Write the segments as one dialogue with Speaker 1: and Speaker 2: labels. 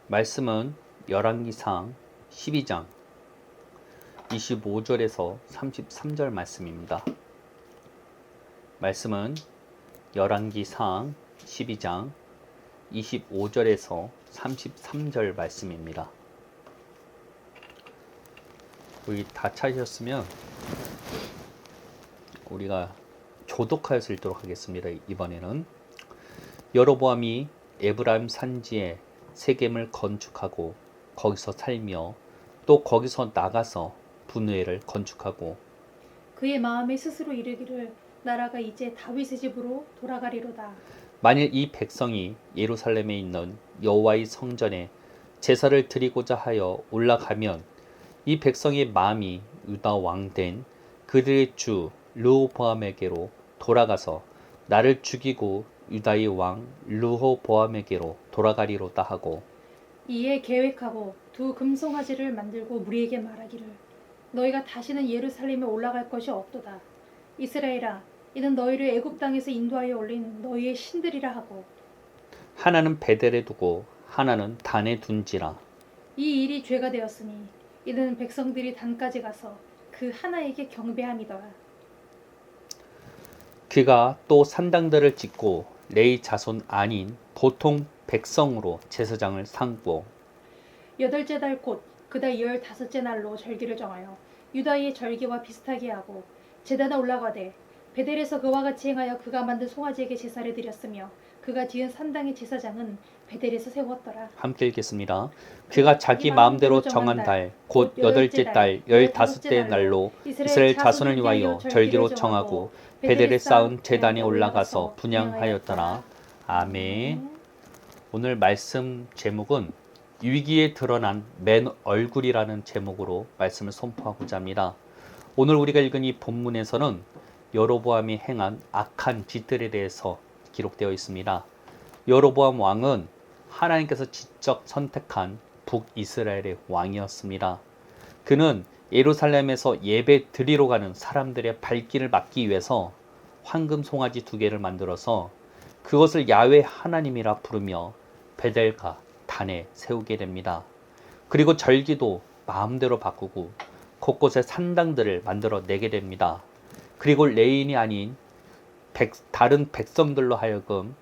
Speaker 1: 말씀은 열왕기상 12장 25절에서 33절 말씀입니다. 말씀은 열왕기상 12장 25절에서 33절 말씀입니다. 우리 다 찾으셨으면 우리가 교독하여서 읽도록 하겠습니다. 이번에는 여로보암이 에브라임 산지에 세겜을 건축하고 거기서 살며 또 거기서 나가서 분우엘을 건축하고
Speaker 2: 그의 마음에 스스로 이르기를 나라가 이제 다윗의 집으로 돌아가리로다.
Speaker 1: 만일 이 백성이 예루살렘에 있는 여호와의 성전에 제사를 드리고자 하여 올라가면 이 백성의 마음이 유다 왕 된 그들의 주 르호보암에게로 돌아가서 나를 죽이고 유다의 왕 르호보암에게로 돌아가리로다 하고
Speaker 2: 이에 계획하고 두 금송아지를 만들고 무리에게 말하기를 너희가 다시는 예루살렘에 올라갈 것이 없도다. 이스라엘아, 이는 너희를 애굽 땅에서 인도하여 올린 너희의 신들이라 하고
Speaker 1: 하나는 베델에 두고 하나는 단에 둔지라.
Speaker 2: 이 일이 죄가 되었으니 이는 백성들이 단까지 가서 그 하나에게 경배함이더라.
Speaker 1: 그가 또 산당들을 짓고 레위 자손 아닌 보통 백성으로 제사장을 삼고
Speaker 2: 여덟째 달 곧 그달 15째 날로 절기를 정하여 유다의 절기와 비슷하게 하고 제단에 올라가되 베델에서 그와 같이 행하여 그가 만든 송아지에게 제사를 드렸으며 그가 지은 산당의 제사장은 베델에서 세웠더라.
Speaker 1: 함께 읽겠습니다. 그가 자기 마음대로 정한 달 곧 여덟째 달 15째 날로 이스라엘 자손을 위하여 절기로 정하고 베델에 쌓은 제단에 올라가서 분향하였더라. 아멘. 오늘 말씀 제목은 위기에 드러난 맨 얼굴이라는 제목으로 말씀을 선포하고자 합니다. 오늘 우리가 읽은 이 본문에서는 여로보암이 행한 악한 짓들에 대해서 기록되어 있습니다. 여로보암 왕은 하나님께서 직접 선택한 북이스라엘의 왕이었습니다. 그는 예루살렘에서 예배 드리러 가는 사람들의 발길을 막기 위해서 황금 송아지 2개를 만들어서 그것을 야훼 하나님이라 부르며 베델과 단에 세우게 됩니다. 그리고 절기도 마음대로 바꾸고 곳곳에 산당들을 만들어 내게 됩니다. 그리고 레인이 아닌 다른 백성들로 하여금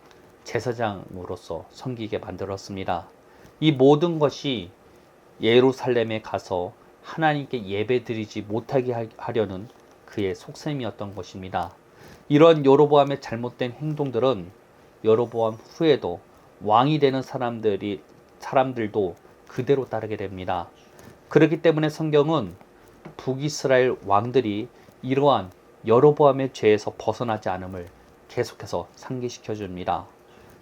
Speaker 1: 제사장으로서 섬기게 만들었습니다. 이 모든 것이 예루살렘에 가서 하나님께 예배드리지 못하게 하려는 그의 속셈이었던 것입니다. 이런 여로보암의 잘못된 행동들은 여로보암 후에도 왕이 되는 사람들도 그대로 따르게 됩니다. 그렇기 때문에 성경은 북이스라엘 왕들이 이러한 여로보암의 죄에서 벗어나지 않음을 계속해서 상기시켜 줍니다.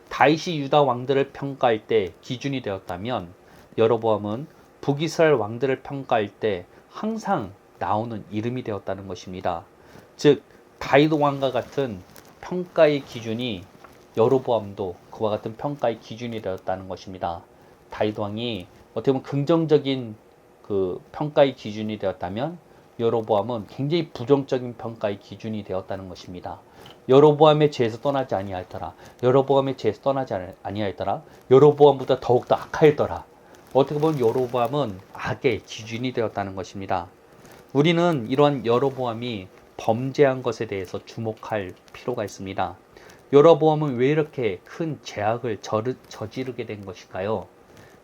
Speaker 1: 다윗이 유다 왕들을 평가할 때 기준이 되었다면 여로보암은 북이스라엘 왕들을 평가할 때 항상 나오는 이름이 되었다는 것입니다. 즉 다윗 왕과 같은 평가의 기준이 여로보암도 그와 같은 평가의 기준이 되었다는 것입니다. 다윗 왕이 어떻게 보면 긍정적인 그 평가의 기준이 되었다면 여로보암은 굉장히 부정적인 평가의 기준이 되었다는 것입니다. 여로보암의 죄에서 떠나지 아니하였더라. 여로보암의 죄에서 떠나지 아니하였더라. 여로보암보다 더욱더 악하였더라. 어떻게 보면 여로보암은 악의 기준이 되었다는 것입니다. 우리는 이러한 여로보암이 범죄한 것에 대해서 주목할 필요가 있습니다. 여로보암은 왜 이렇게 큰 죄악을 저지르게 된 것일까요?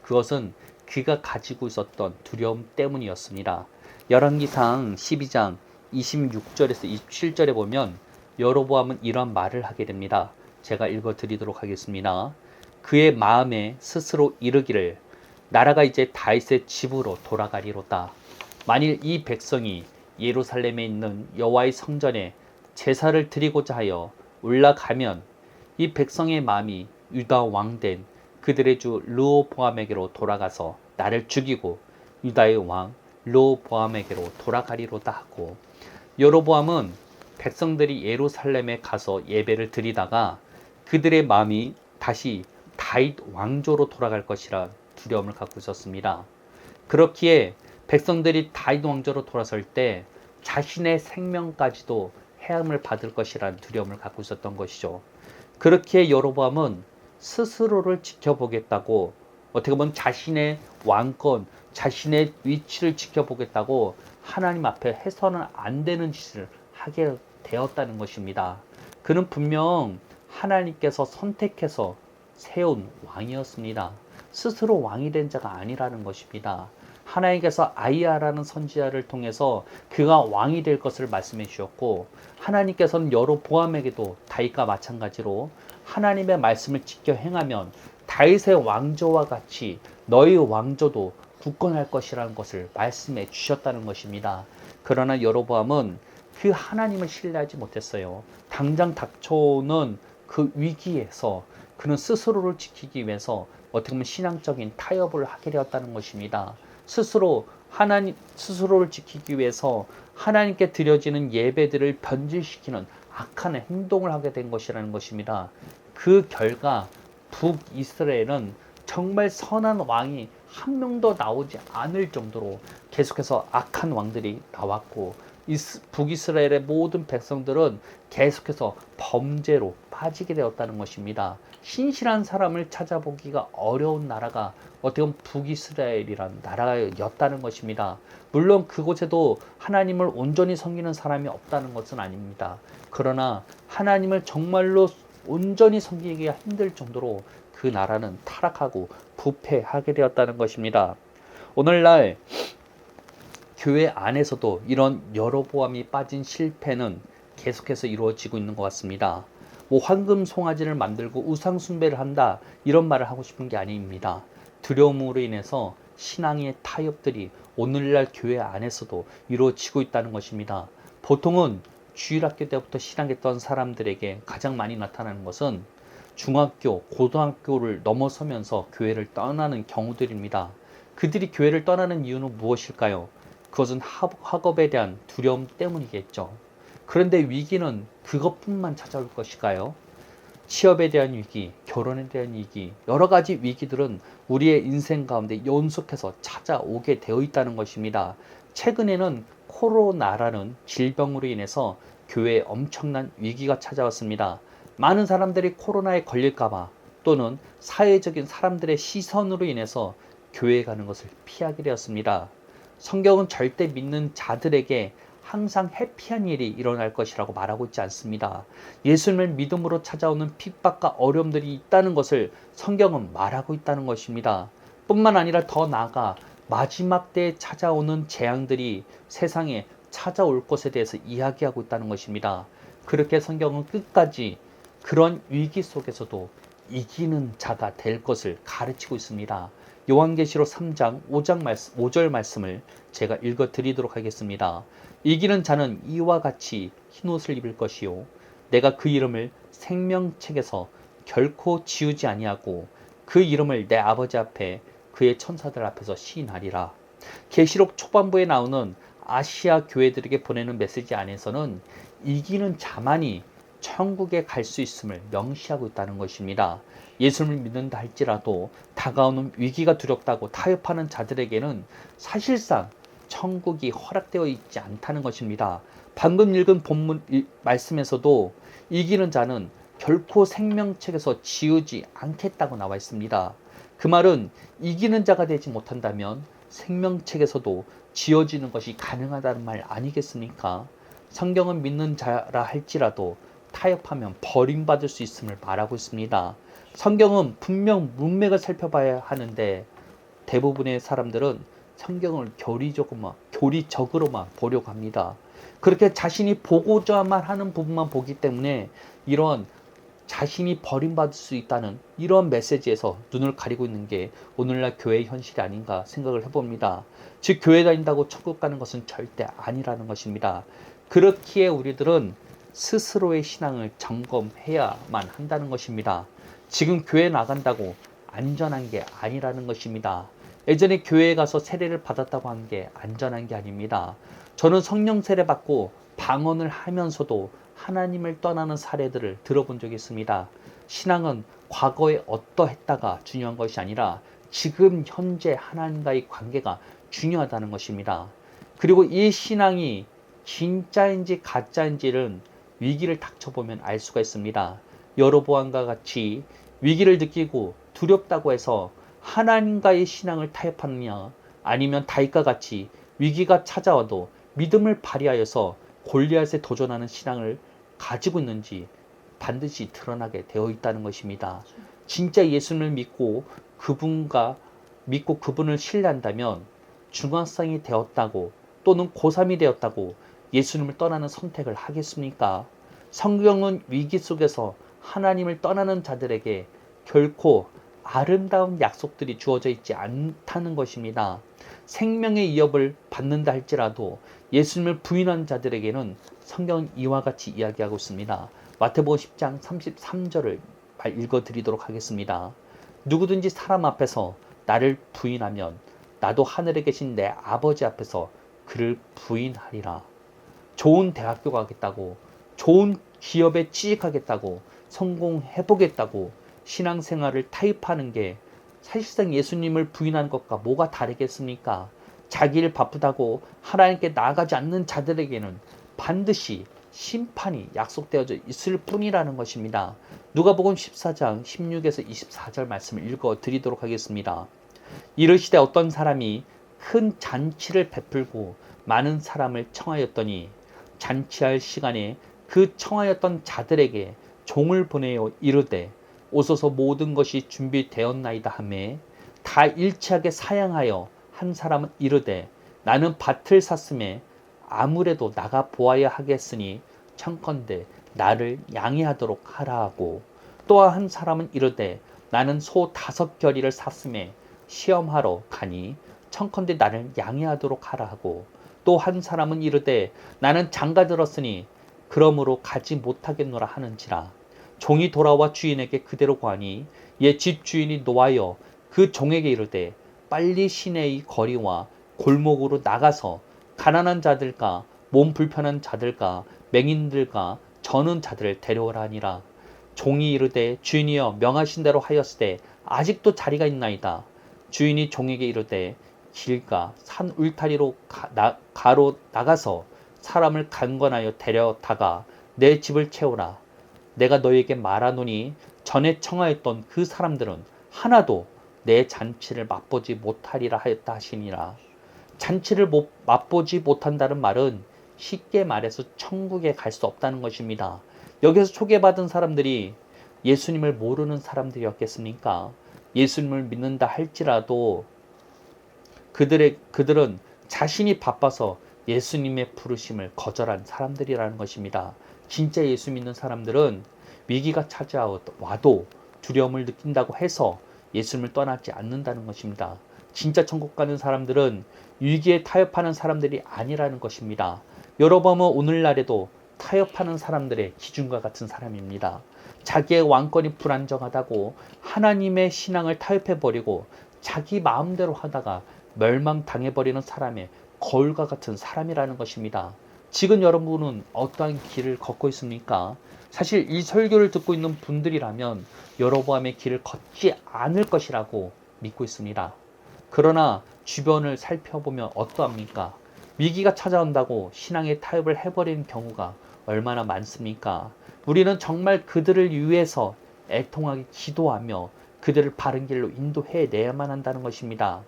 Speaker 1: 그것은 그가 가지고 있었던 두려움 때문이었습니다. 열왕기상 12장 26절에서 27절에 보면 여로보암은 이런 말을 하게 됩니다. 제가 읽어드리도록 하겠습니다. 그의 마음에 스스로 이르기를 나라가 이제 다윗의 집으로 돌아가리로다. 만일 이 백성이 예루살렘에 있는 여호와의 성전에 제사를 드리고자 하여 올라가면 이 백성의 마음이 유다 왕 된 그들의 주 르호보암에게로 돌아가서 나를 죽이고 유다의 왕 르호보암에게로 돌아가리로다 하고 여로보암은 백성들이 예루살렘에 가서 예배를 드리다가 그들의 마음이 다시 다윗 왕조로 돌아갈 것이라 두려움을 갖고 있었습니다. 그렇기에 백성들이 다윗 왕조로 돌아설 때 자신의 생명까지도 해함을 받을 것이라는 두려움을 갖고 있었던 것이죠. 그렇기에 여로보암은 스스로를 지켜보겠다고 어떻게 보면 자신의 왕권, 자신의 위치를 지켜보겠다고 하나님 앞에 해서는 안 되는 짓을 하게 되었다는 것입니다. 그는 분명 하나님께서 선택해서 세운 왕이었습니다. 스스로 왕이 된 자가 아니라는 것입니다. 하나님께서 아이야라는 선지자를 통해서 그가 왕이 될 것을 말씀해 주셨고, 하나님께서는 여로보암에게도 다윗과 마찬가지로 하나님의 말씀을 지켜 행하면 다윗의 왕조와 같이 너희 왕조도 굳건할 것이라는 것을 말씀해 주셨다는 것입니다. 그러나 여로보암은 그 하나님을 신뢰하지 못했어요. 당장 닥쳐오는 그 위기에서 그는 스스로를 지키기 위해서 어떻게 보면 신앙적인 타협을 하게 되었다는 것입니다. 스스로를 지키기 위해서 하나님께 드려지는 예배들을 변질시키는 악한 행동을 하게 된 것이라는 것입니다. 그 결과 북이스라엘은 정말 선한 왕이 한 명도 나오지 않을 정도로 계속해서 악한 왕들이 나왔고, 북이스라엘의 모든 백성들은 계속해서 범죄로 빠지게 되었다는 것입니다. 신실한 사람을 찾아보기가 어려운 나라가 어떻게 보면 북이스라엘이라는 나라였다는 것입니다. 물론 그곳에도 하나님을 온전히 섬기는 사람이 없다는 것은 아닙니다. 그러나 하나님을 정말로 온전히 섬기기가 힘들 정도로 그 나라는 타락하고 부패하게 되었다는 것입니다. 오늘날 교회 안에서도 이런 여로보암이 빠진 실패는 계속해서 이루어지고 있는 것 같습니다. 황금 송아지를 만들고 우상 숭배를 한다, 이런 말을 하고 싶은 게 아닙니다. 두려움으로 인해서 신앙의 타협들이 오늘날 교회 안에서도 이루어지고 있다는 것입니다. 보통은 주일학교 때부터 신앙했던 사람들에게 가장 많이 나타나는 것은 중학교, 고등학교를 넘어서면서 교회를 떠나는 경우들입니다. 그들이 교회를 떠나는 이유는 무엇일까요? 그것은 학업에 대한 두려움 때문이겠죠. 그런데 위기는 그것뿐만 찾아올 것일까요? 취업에 대한 위기, 결혼에 대한 위기, 여러 가지 위기들은 우리의 인생 가운데 연속해서 찾아오게 되어 있다는 것입니다. 최근에는 코로나라는 질병으로 인해서 교회에 엄청난 위기가 찾아왔습니다. 많은 사람들이 코로나에 걸릴까봐, 또는 사회적인 사람들의 시선으로 인해서 교회에 가는 것을 피하게 되었습니다. 성경은 절대 믿는 자들에게 항상 해피한 일이 일어날 것이라고 말하고 있지 않습니다. 예수님을 믿음으로 찾아오는 핍박과 어려움들이 있다는 것을 성경은 말하고 있다는 것입니다. 뿐만 아니라 더 나아가 마지막 때에 찾아오는 재앙들이 세상에 찾아올 것에 대해서 이야기하고 있다는 것입니다. 그렇게 성경은 끝까지 그런 위기 속에서도 이기는 자가 될 것을 가르치고 있습니다. 요한계시록 3장 5절 말씀을 제가 읽어 드리도록 하겠습니다. 이기는 자는 이와 같이 흰옷을 입을 것이요, 내가 그 이름을 생명책에서 결코 지우지 아니하고 그 이름을 내 아버지 앞에 그의 천사들 앞에서 시인하리라. 계시록 초반부에 나오는 아시아 교회들에게 보내는 메시지 안에서는 이기는 자만이 천국에 갈 수 있음을 명시하고 있다는 것입니다. 예수를 믿는다 할지라도 다가오는 위기가 두렵다고 타협하는 자들에게는 사실상 천국이 허락되어 있지 않다는 것입니다. 방금 읽은 본문 말씀에서도 이기는 자는 결코 생명책에서 지우지 않겠다고 나와 있습니다. 그 말은 이기는 자가 되지 못한다면 생명책에서도 지워지는 것이 가능하다는 말 아니겠습니까? 성경은 믿는 자라 할지라도 타협하면 버림받을 수 있음을 말하고 있습니다. 성경은 분명 문맥을 살펴봐야 하는데 대부분의 사람들은 성경을 교리적으로만 보려고 합니다. 그렇게 자신이 보고자만 하는 부분만 보기 때문에 이런 자신이 버림받을 수 있다는 이런 메시지에서 눈을 가리고 있는 게 오늘날 교회의 현실이 아닌가 생각을 해봅니다. 즉 교회 다닌다고 천국 가는 것은 절대 아니라는 것입니다. 그렇기에 우리들은 스스로의 신앙을 점검해야만 한다는 것입니다. 지금 교회 나간다고 안전한 게 아니라는 것입니다. 예전에 교회에 가서 세례를 받았다고 하는 게 안전한 게 아닙니다. 저는 성령 세례 받고 방언을 하면서도 하나님을 떠나는 사례들을 들어본 적이 있습니다. 신앙은 과거에 어떠했다가 중요한 것이 아니라 지금 현재 하나님과의 관계가 중요하다는 것입니다. 그리고 이 신앙이 진짜인지 가짜인지는 위기를 닥쳐보면 알 수가 있습니다. 여로보암과 같이 위기를 느끼고 두렵다고 해서 하나님과의 신앙을 타협하느냐, 아니면 다윗과 같이 위기가 찾아와도 믿음을 발휘하여서 골리앗에 도전하는 신앙을 가지고 있는지 반드시 드러나게 되어 있다는 것입니다. 진짜 예수님을 믿고 그분을 신뢰한다면 중학생이 되었다고 또는 고3이 되었다고 예수님을 떠나는 선택을 하겠습니까? 성경은 위기 속에서 하나님을 떠나는 자들에게 결코 아름다운 약속들이 주어져 있지 않다는 것입니다. 생명의 위협을 받는다 할지라도 예수님을 부인한 자들에게는 성경은 이와 같이 이야기하고 있습니다. 마태복음 10장 33절을 읽어드리도록 하겠습니다. 누구든지 사람 앞에서 나를 부인하면 나도 하늘에 계신 내 아버지 앞에서 그를 부인하리라. 좋은 대학교 가겠다고, 좋은 기업에 취직하겠다고, 성공해보겠다고 신앙생활을 타협하는 게 사실상 예수님을 부인한 것과 뭐가 다르겠습니까? 자기를 바쁘다고 하나님께 나아가지 않는 자들에게는 반드시 심판이 약속되어져 있을 뿐이라는 것입니다. 누가복음 14장 16에서 24절 말씀을 읽어드리도록 하겠습니다. 이르시되 어떤 사람이 큰 잔치를 베풀고 많은 사람을 청하였더니 잔치할 시간에 그 청하였던 자들에게 종을 보내어 이르되 오소서 모든 것이 준비되었나이다 하매 다 일치하게 사양하여 한 사람은 이르되 나는 밭을 샀음에 아무래도 나가 보아야 하겠으니 청컨대 나를 양해하도록 하라 하고 또 한 사람은 이르되 나는 소 5겨리를 샀음에 시험하러 가니 청컨대 나를 양해하도록 하라 하고 또 한 사람은 이르되 나는 장가 들었으니 그러므로 가지 못하겠노라 하는지라. 종이 돌아와 주인에게 그대로 구하니 옛 집 주인이 노하여 그 종에게 이르되 빨리 시내의 거리와 골목으로 나가서 가난한 자들과 몸 불편한 자들과 맹인들과 저는 자들을 데려오라 하니라. 종이 이르되 주인이여 명하신 대로 하였으되 아직도 자리가 있나이다. 주인이 종에게 이르되 길가 산 울타리로 가로 나가서 사람을 강권하여 데려다가 내 집을 채우라. 내가 너에게 말하노니 전에 청하였던 그 사람들은 하나도 내 잔치를 맛보지 못하리라 하였다 하시니라. 잔치를 맛보지 못한다는 말은 쉽게 말해서 천국에 갈 수 없다는 것입니다. 여기서 초대받은 사람들이 예수님을 모르는 사람들이었겠습니까? 예수님을 믿는다 할지라도 그들은 자신이 바빠서 예수님의 부르심을 거절한 사람들이라는 것입니다. 진짜 예수 믿는 사람들은 위기가 찾아와도 두려움을 느낀다고 해서 예수님을 떠나지 않는다는 것입니다. 진짜 천국 가는 사람들은 위기에 타협하는 사람들이 아니라는 것입니다. 여러분은 오늘날에도 타협하는 사람들의 기준과 같은 사람입니다. 자기의 왕권이 불안정하다고 하나님의 신앙을 타협해버리고 자기 마음대로 하다가 멸망당해버리는 사람의 거울과 같은 사람이라는 것입니다. 지금 여러분은 어떠한 길을 걷고 있습니까? 사실 이 설교를 듣고 있는 분들이라면 여러보암의 길을 걷지 않을 것이라고 믿고 있습니다. 그러나 주변을 살펴보면 어떠합니까? 위기가 찾아온다고 신앙의 타협을 해버리는 경우가 얼마나 많습니까? 우리는 정말 그들을 위해서 애통하게 기도하며 그들을 바른 길로 인도해내야만 한다는 것입니다.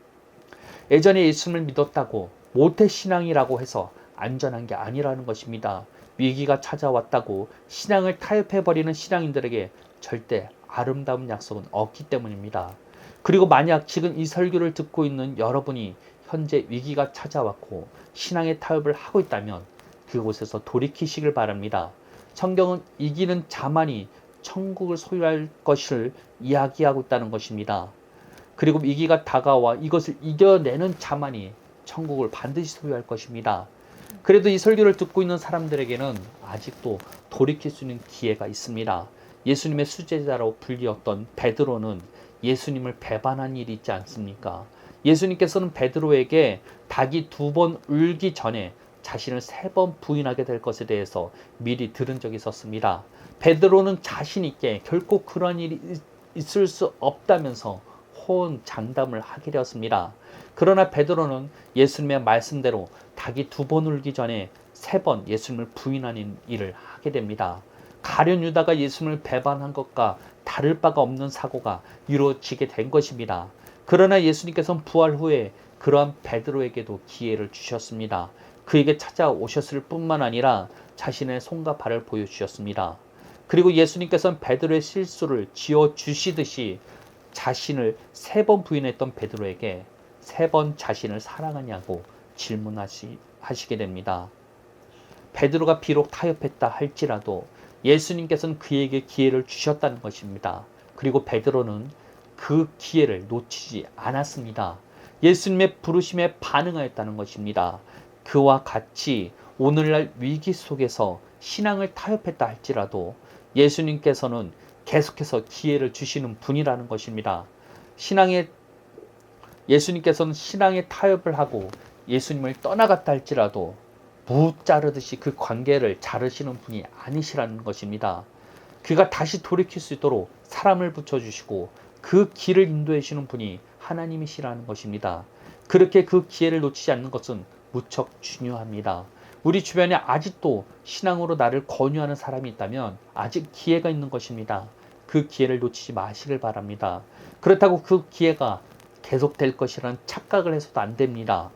Speaker 1: 예전에 예수님을 믿었다고 모태신앙이라고 해서 안전한 게 아니라는 것입니다. 위기가 찾아왔다고 신앙을 타협해버리는 신앙인들에게 절대 아름다운 약속은 없기 때문입니다. 그리고 만약 지금 이 설교를 듣고 있는 여러분이 현재 위기가 찾아왔고 신앙의 타협을 하고 있다면 그곳에서 돌이키시길 바랍니다. 성경은 이기는 자만이 천국을 소유할 것을 이야기하고 있다는 것입니다. 그리고 위기가 다가와 이것을 이겨내는 자만이 천국을 반드시 소유할 것입니다. 그래도 이 설교를 듣고 있는 사람들에게는 아직도 돌이킬 수 있는 기회가 있습니다. 예수님의 수제자로 불리었던 베드로는 예수님을 배반한 일이 있지 않습니까? 예수님께서는 베드로에게 닭이 2번 울기 전에 자신을 3번 부인하게 될 것에 대해서 미리 들은 적이 있었습니다. 베드로는 자신 있게 결코 그런 일이 있을 수 없다면서 호언장담을 하게 되었습니다. 그러나 베드로는 예수님의 말씀대로 닭이 2번 울기 전에 3번 예수님을 부인하는 일을 하게 됩니다. 가룟 유다가 예수님을 배반한 것과 다를 바가 없는 사고가 이루어지게 된 것입니다. 그러나 예수님께서는 부활 후에 그러한 베드로에게도 기회를 주셨습니다. 그에게 찾아오셨을 뿐만 아니라 자신의 손과 발을 보여주셨습니다. 그리고 예수님께서는 베드로의 실수를 지어주시듯이 자신을 3번 부인했던 베드로에게 3번 자신을 사랑하냐고 질문하시게 됩니다. 베드로가 비록 타협했다 할지라도 예수님께서는 그에게 기회를 주셨다는 것입니다. 그리고 베드로는 그 기회를 놓치지 않았습니다. 예수님의 부르심에 반응하였다는 것입니다. 그와 같이 오늘날 위기 속에서 신앙을 타협했다 할지라도 예수님께서는 계속해서 기회를 주시는 분이라는 것입니다. 예수님께서는 신앙에 타협을 하고 예수님을 떠나갔다 할지라도 무 자르듯이 그 관계를 자르시는 분이 아니시라는 것입니다. 그가 다시 돌이킬 수 있도록 사람을 붙여주시고 그 길을 인도해 주시는 분이 하나님이시라는 것입니다. 그렇게 그 기회를 놓치지 않는 것은 무척 중요합니다. 우리 주변에 아직도 신앙으로 나를 권유하는 사람이 있다면 아직 기회가 있는 것입니다. 그 기회를 놓치지 마시길 바랍니다. 그렇다고 그 기회가 계속될 것이라는 착각을 해서도 안 됩니다.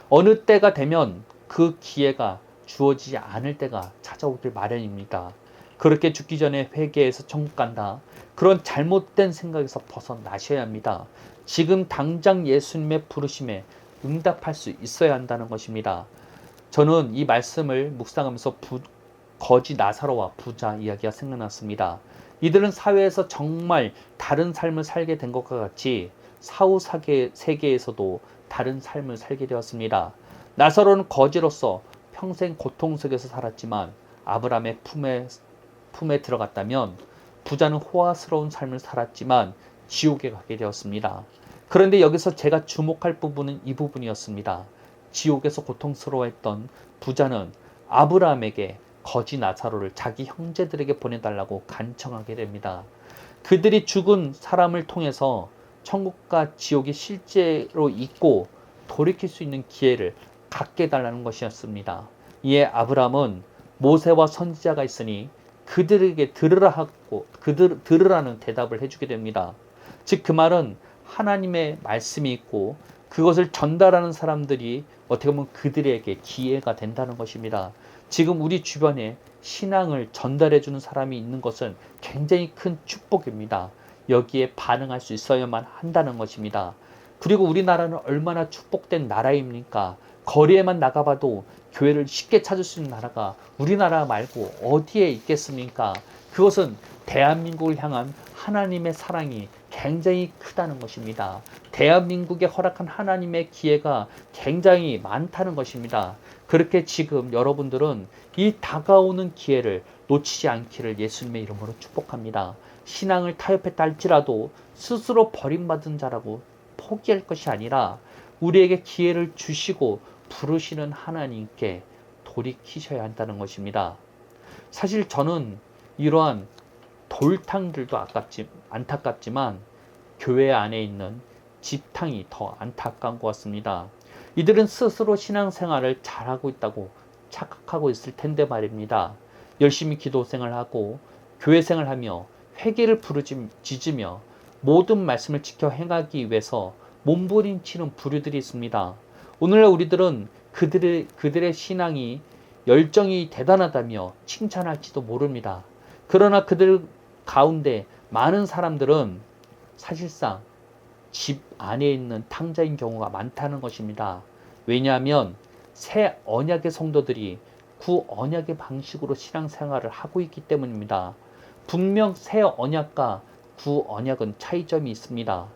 Speaker 1: 어느 때가 되면 그 기회가 주어지지 않을 때가 찾아오길 마련입니다. 그렇게 죽기 전에 회개해서 천국 간다. 그런 잘못된 생각에서 벗어나셔야 합니다. 지금 당장 예수님의 부르심에 응답할 수 있어야 한다는 것입니다. 저는 이 말씀을 묵상하면서 거지 나사로와 부자 이야기가 생각났습니다. 이들은 사회에서 정말 다른 삶을 살게 된 것과 같이 사후 세계에서도 다른 삶을 살게 되었습니다. 나사로는 거지로서 평생 고통 속에서 살았지만 아브라함의 품에 들어갔다면 부자는 호화스러운 삶을 살았지만 지옥에 가게 되었습니다. 그런데 여기서 제가 주목할 부분은 이 부분이었습니다. 지옥에서 고통스러워했던 부자는 아브라함에게 거지 나사로를 자기 형제들에게 보내달라고 간청하게 됩니다. 그들이 죽은 사람을 통해서 천국과 지옥이 실제로 있고 돌이킬 수 있는 기회를 갖게 해달라는 것이었습니다. 이에 아브라함은 모세와 선지자가 있으니 그들에게 들으라는 대답을 해주게 됩니다. 즉 그 말은 하나님의 말씀이 있고 그것을 전달하는 사람들이 어떻게 보면 그들에게 기회가 된다는 것입니다. 지금 우리 주변에 신앙을 전달해주는 사람이 있는 것은 굉장히 큰 축복입니다. 여기에 반응할 수 있어야만 한다는 것입니다. 그리고 우리나라는 얼마나 축복된 나라입니까? 거리에만 나가봐도 교회를 쉽게 찾을 수 있는 나라가 우리나라 말고 어디에 있겠습니까? 그것은 대한민국을 향한 하나님의 사랑이 굉장히 크다는 것입니다. 대한민국에 허락한 하나님의 기회가 굉장히 많다는 것입니다. 그렇게 지금 여러분들은 이 다가오는 기회를 놓치지 않기를 예수님의 이름으로 축복합니다. 신앙을 타협했다 할지라도 스스로 버림받은 자라고 포기할 것이 아니라 우리에게 기회를 주시고 부르시는 하나님께 돌이키셔야 한다는 것입니다. 사실 저는 이러한 돌탕들도 안타깝지만 교회 안에 있는 집탕이 더 안타까운 것 같습니다. 이들은 스스로 신앙생활을 잘하고 있다고 착각하고 있을 텐데 말입니다. 열심히 기도 생활하고 교회 생활하며 회개를 부르짖으며 모든 말씀을 지켜 행하기 위해서 몸부림치는 부류들이 있습니다. 오늘날 우리들은 그들의 신앙이 열정이 대단하다며 칭찬할지도 모릅니다. 그러나 그들 가운데 많은 사람들은 사실상 집 안에 있는 탕자인 경우가 많다는 것입니다. 왜냐하면 새 언약의 성도들이 구 언약의 방식으로 신앙생활을 하고 있기 때문입니다. 분명 새 언약과 구 언약은 차이점이 있습니다.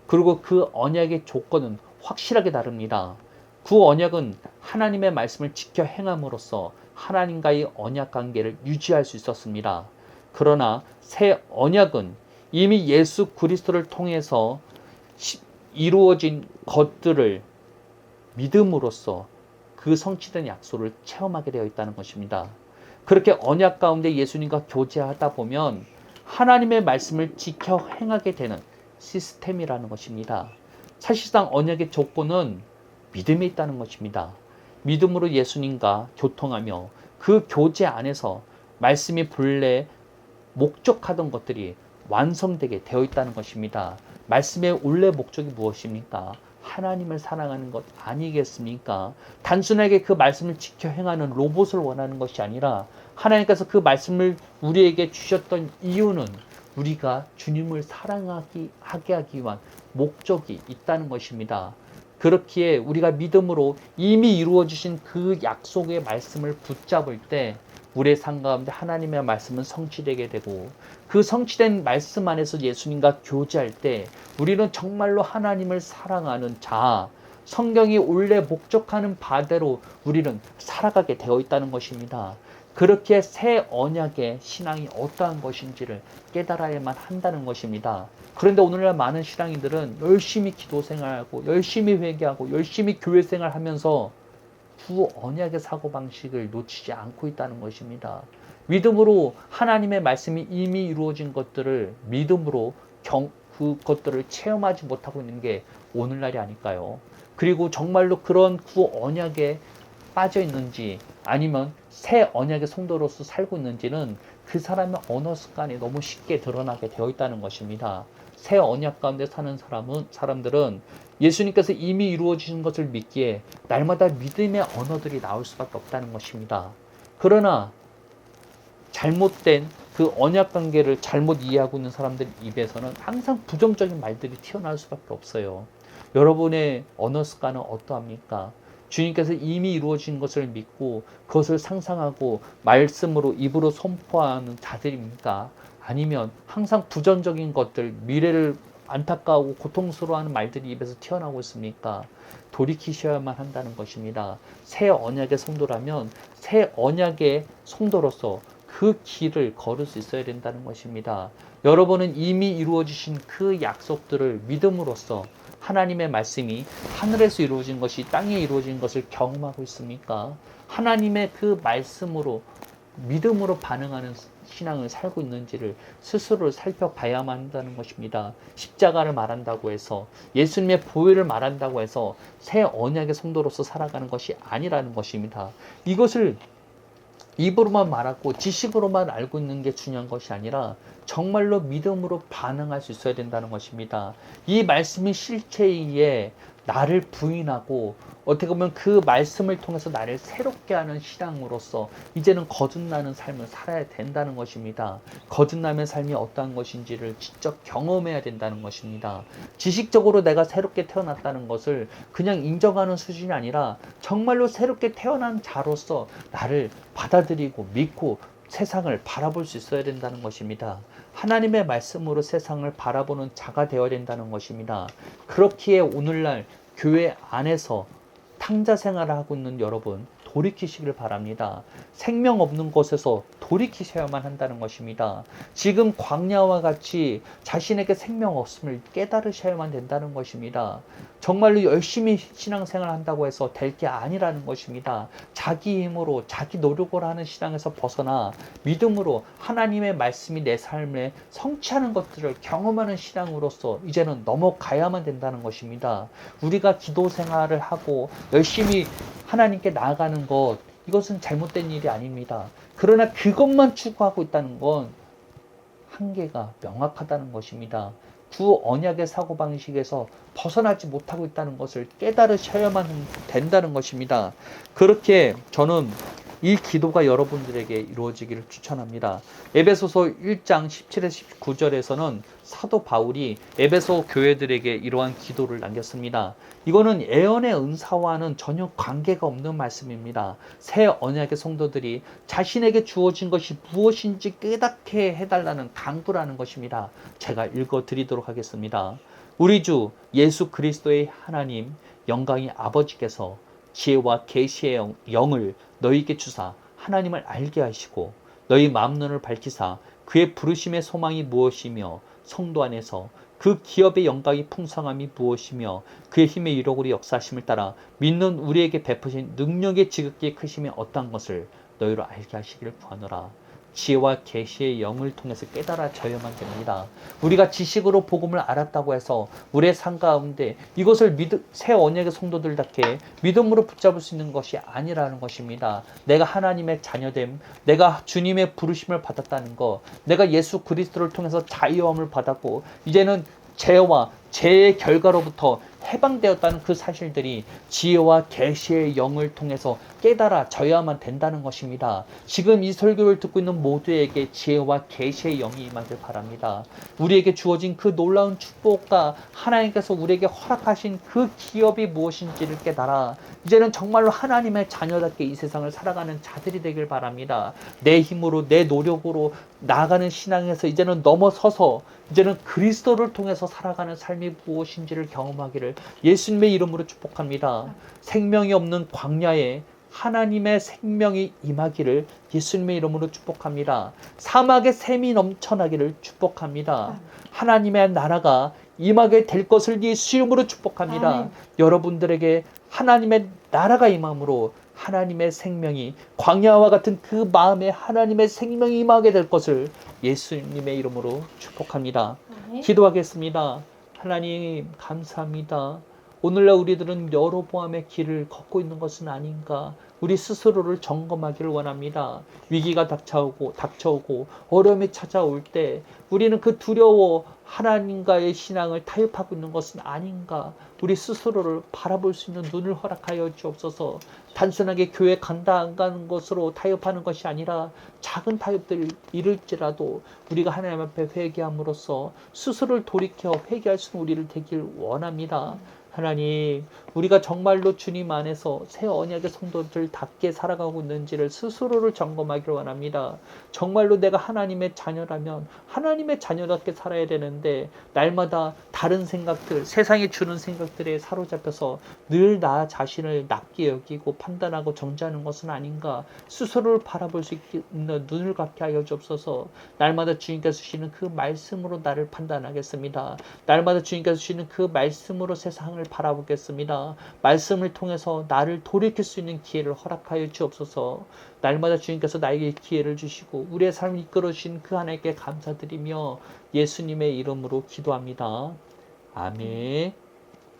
Speaker 1: 그리고 그 언약의 조건은 확실하게 다릅니다. 구 언약은 하나님의 말씀을 지켜 행함으로써 하나님과의 언약 관계를 유지할 수 있었습니다. 그러나 새 언약은 이미 예수 그리스도를 통해서 이루어진 것들을 믿음으로써 그 성취된 약속을 체험하게 되어 있다는 것입니다. 그렇게 언약 가운데 예수님과 교제하다 보면 하나님의 말씀을 지켜 행하게 되는 시스템이라는 것입니다. 사실상 언약의 조건은 믿음에 있다는 것입니다. 믿음으로 예수님과 교통하며 그 교제 안에서 말씀이 본래 목적하던 것들이 완성되게 되어 있다는 것입니다. 말씀의 원래 목적이 무엇입니까? 하나님을 사랑하는 것 아니겠습니까? 단순하게 그 말씀을 지켜 행하는 로봇을 원하는 것이 아니라 하나님께서 그 말씀을 우리에게 주셨던 이유는 우리가 주님을 사랑하게 하기 위한 목적이 있다는 것입니다. 그렇기에 우리가 믿음으로 이미 이루어지신 그 약속의 말씀을 붙잡을 때 우리의 삶 가운데 하나님의 말씀은 성취되게 되고 그 성취된 말씀 안에서 예수님과 교제할 때 우리는 정말로 하나님을 사랑하는 자, 성경이 원래 목적하는 바대로 우리는 살아가게 되어 있다는 것입니다. 그렇게 새 언약의 신앙이 어떠한 것인지를 깨달아야만 한다는 것입니다. 그런데 오늘날 많은 신앙인들은 열심히 기도 생활하고 열심히 회개하고 열심히 교회 생활하면서 구 언약의 사고방식을 놓치지 않고 있다는 것입니다. 믿음으로 하나님의 말씀이 이미 이루어진 것들을 믿음으로 그것들을 체험하지 못하고 있는 게 오늘날이 아닐까요? 그리고 정말로 그런 구 언약에 빠져 있는지 아니면 새 언약의 성도로서 살고 있는지는 그 사람의 언어 습관이 너무 쉽게 드러나게 되어 있다는 것입니다. 새 언약 가운데 사는 사람들은 예수님께서 이미 이루어지신 것을 믿기에 날마다 믿음의 언어들이 나올 수밖에 없다는 것입니다. 그러나 잘못된 그 언약 관계를 잘못 이해하고 있는 사람들 입에서는 항상 부정적인 말들이 튀어나올 수밖에 없어요. 여러분의 언어 습관은 어떠합니까? 주님께서 이미 이루어진 것을 믿고 그것을 상상하고 말씀으로 입으로 선포하는 자들입니까? 아니면 항상 부정적인 것들, 미래를 안타까워하고 고통스러워하는 말들이 입에서 튀어나오고 있습니까? 돌이키셔야만 한다는 것입니다. 새 언약의 성도라면 새 언약의 성도로서 그 길을 걸을 수 있어야 된다는 것입니다. 여러분은 이미 이루어지신 그 약속들을 믿음으로써 하나님의 말씀이 하늘에서 이루어진 것이 땅에 이루어진 것을 경험하고 있습니까? 하나님의 그 말씀으로 믿음으로 반응하는 신앙을 살고 있는지를 스스로 살펴봐야만 한다는 것입니다. 십자가를 말한다고 해서 예수님의 보혈을 말한다고 해서 새 언약의 성도로서 살아가는 것이 아니라는 것입니다. 이것을 입으로만 말하고 지식으로만 알고 있는 게 중요한 것이 아니라 정말로 믿음으로 반응할 수 있어야 된다는 것입니다. 이 말씀이 실체에 나를 부인하고 어떻게 보면 그 말씀을 통해서 나를 새롭게 하는 신앙으로서 이제는 거듭나는 삶을 살아야 된다는 것입니다. 거듭남의 삶이 어떠한 것인지를 직접 경험해야 된다는 것입니다. 지식적으로 내가 새롭게 태어났다는 것을 그냥 인정하는 수준이 아니라 정말로 새롭게 태어난 자로서 나를 받아들이고 믿고 세상을 바라볼 수 있어야 된다는 것입니다. 하나님의 말씀으로 세상을 바라보는 자가 되어야 된다는 것입니다. 그렇기에 오늘날 교회 안에서 탕자 생활을 하고 있는 여러분 돌이키시길 바랍니다. 생명 없는 곳에서 돌이키셔야만 한다는 것입니다. 지금 광야와 같이 자신에게 생명 없음을 깨달으셔야만 된다는 것입니다. 정말로 열심히 신앙생활 한다고 해서 될 게 아니라는 것입니다. 자기 힘으로 자기 노력으로 하는 신앙에서 벗어나 믿음으로 하나님의 말씀이 내 삶에 성취하는 것들을 경험하는 신앙으로서 이제는 넘어가야만 된다는 것입니다. 우리가 기도 생활을 하고 열심히 하나님께 나아가는 것, 이것은 잘못된 일이 아닙니다. 그러나 그것만 추구하고 있다는 건 한계가 명확하다는 것입니다. 구 언약의 사고방식에서 벗어나지 못하고 있다는 것을 깨달으셔야만 된다는 것입니다. 그렇게 저는 이 기도가 여러분들에게 이루어지기를 추천합니다. 에베소서 1장 17에서 19절에서는 사도 바울이 에베소 교회들에게 이러한 기도를 남겼습니다. 이거는 예언의 은사와는 전혀 관계가 없는 말씀입니다. 새 언약의 성도들이 자신에게 주어진 것이 무엇인지 깨닫게 해달라는 강구라는 것입니다. 제가 읽어드리도록 하겠습니다. 우리 주 예수 그리스도의 하나님 영광의 아버지께서 지혜와 계시의 영을 너희에게 주사 하나님을 알게 하시고 너희 마음눈을 밝히사 그의 부르심의 소망이 무엇이며 성도 안에서 그 기업의 영광이 풍성함이 무엇이며 그의 힘의 이력으로 역사하심을 따라 믿는 우리에게 베푸신 능력의 지극히 크심이 어떠한 것을 너희로 알게 하시기를 구하노라. 지혜와 계시의 영을 통해서 깨달아져야만 됩니다. 우리가 지식으로 복음을 알았다고 해서 우리의 삶 가운데 이것을 새 언약의 성도들답게 믿음으로 붙잡을 수 있는 것이 아니라는 것입니다. 내가 하나님의 자녀됨, 내가 주님의 부르심을 받았다는 것, 내가 예수 그리스도를 통해서 자유함을 받았고 이제는 죄와 죄의 결과로부터 해방되었다는 그 사실들이 지혜와 계시의 영을 통해서 깨달아져야만 된다는 것입니다. 지금 이 설교를 듣고 있는 모두에게 지혜와 계시의 영이 임하길 바랍니다. 우리에게 주어진 그 놀라운 축복과 하나님께서 우리에게 허락하신 그 기업이 무엇인지를 깨달아 이제는 정말로 하나님의 자녀답게 이 세상을 살아가는 자들이 되길 바랍니다. 내 힘으로 내 노력으로 나아가는 신앙에서 이제는 넘어서서 이제는 그리스도를 통해서 살아가는 삶이 무엇인지를 경험하기를 예수님의 이름으로 축복합니다. 생명이 없는 광야에 하나님의 생명이 임하기를 예수님의 이름으로 축복합니다. 사막에 샘이 넘쳐나기를 축복합니다. 하나님의 나라가 임하게 될 것을 예수 이름으로 축복합니다.
Speaker 2: 아멘.
Speaker 1: 여러분들에게 하나님의 나라가 임함으로 하나님의 생명이 광야와 같은 그 마음에 하나님의 생명이 임하게 될 것을 예수님의 이름으로 축복합니다.
Speaker 2: 아멘.
Speaker 1: 기도하겠습니다. 하나님 감사합니다. 오늘날 우리들은 여로보암의 길을 걷고 있는 것은 아닌가 우리 스스로를 점검하기를 원합니다. 위기가 닥쳐오고 어려움이 찾아올 때 우리는 그 두려워 하나님과의 신앙을 타협하고 있는 것은 아닌가 우리 스스로를 바라볼 수 있는 눈을 허락하여 주옵소서. 단순하게 교회 간다 안 가는 것으로 타협하는 것이 아니라 작은 타협들을 이룰지라도 우리가 하나님 앞에 회개함으로써 스스로를 돌이켜 회개할 수 있는 우리를 되길 원합니다. 하나님, 우리가 정말로 주님 안에서 새 언약의 성도들답게 살아가고 있는지를 스스로를 점검하기를 원합니다. 정말로 내가 하나님의 자녀라면 하나님의 자녀답게 살아야 되는데 날마다 다른 생각들, 세상이 주는 생각들에 사로잡혀서 늘 나 자신을 낮게 여기고 판단하고 정죄하는 것은 아닌가 스스로를 바라볼 수 있는 눈을 갖게 하여 주옵소서. 날마다 주님께서 주시는 그 말씀으로 나를 판단하겠습니다. 날마다 주님께서 주시는 그 말씀으로 세상을 바라보겠습니다. 말씀을 통해서 나를 돌이킬 수 있는 기회를 허락하여 주옵소서. 날마다 주님께서 나에게 기회를 주시고 우리의 삶을 이끌어 주신 그 하나님께 감사드리며 예수님의 이름으로 기도합니다. 아멘.